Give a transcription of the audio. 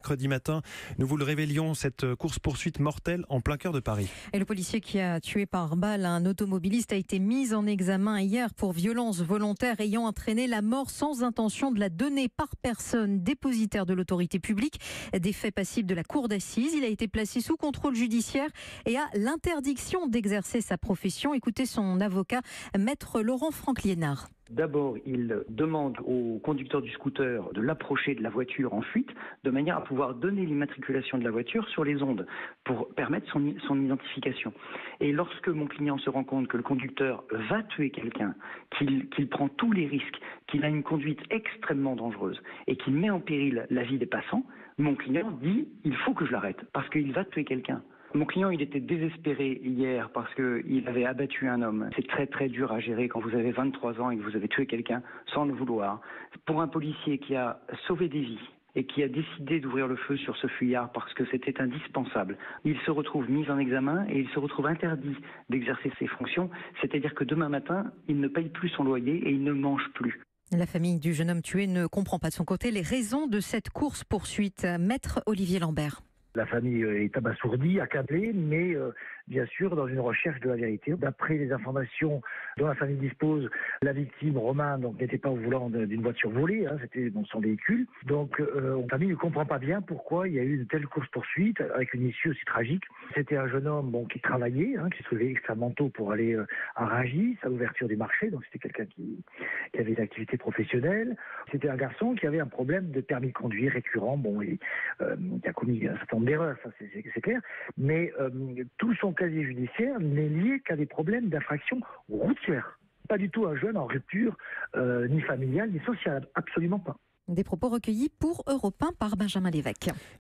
mercredi matin. Nous vous le révélions, cette course-poursuite mortelle en plein cœur de Paris. Et le policier qui a tué par balle un automobiliste a été mis en examen hier pour violence volontaire ayant entraîné la mort sans intention de la donner par personne dépositaire de l'autorité publique. Des faits passibles de la cour d'assises. Il a été placé sous contrôle judiciaire et a l'interdiction d'exercer sa profession. Écoutez son avocat, maître Laurent Franck-Liénard. D'abord, il demande au conducteur du scooter de l'approcher de la voiture en fuite, de manière à pouvoir donner l'immatriculation de la voiture sur les ondes, pour permettre son identification. Et lorsque mon client se rend compte que le conducteur va tuer quelqu'un, qu'il prend tous les risques, qu'il a une conduite extrêmement dangereuse et qu'il met en péril la vie des passants, mon client dit « il faut que je l'arrête, parce qu'il va tuer quelqu'un ». Mon client, il était désespéré hier parce qu'il avait abattu un homme. C'est très très dur à gérer quand vous avez 23 ans et que vous avez tué quelqu'un sans le vouloir. Pour un policier qui a sauvé des vies et qui a décidé d'ouvrir le feu sur ce fuyard parce que c'était indispensable, il se retrouve mis en examen et il se retrouve interdit d'exercer ses fonctions. C'est-à-dire que demain matin, il ne paye plus son loyer et il ne mange plus. La famille du jeune homme tué ne comprend pas de son côté les raisons de cette course-poursuite. Maître Olivier Lambert. La famille est abasourdie, accablée, mais bien sûr dans une recherche de la vérité. D'après les informations dont la famille dispose, la victime, Romain, n'était pas au volant d'une voiture volée, c'était dans son véhicule. Donc la famille ne comprend pas bien pourquoi il y a eu une telle course-poursuite avec une issue aussi tragique. C'était un jeune homme qui travaillait, qui se levait extrêmement tôt pour aller à Rungis, à l'ouverture du marché. Donc c'était quelqu'un qui avait une activité professionnelle. C'était un garçon qui avait un problème de permis de conduire récurrent, qui a commis un certain nombre d'erreurs, ça c'est clair, mais tout son casier judiciaire n'est lié qu'à des problèmes d'infraction routière. Pas du tout un jeune en rupture, ni familiale, ni sociale, absolument pas. Des propos recueillis pour Europe 1 par Benjamin Lévesque.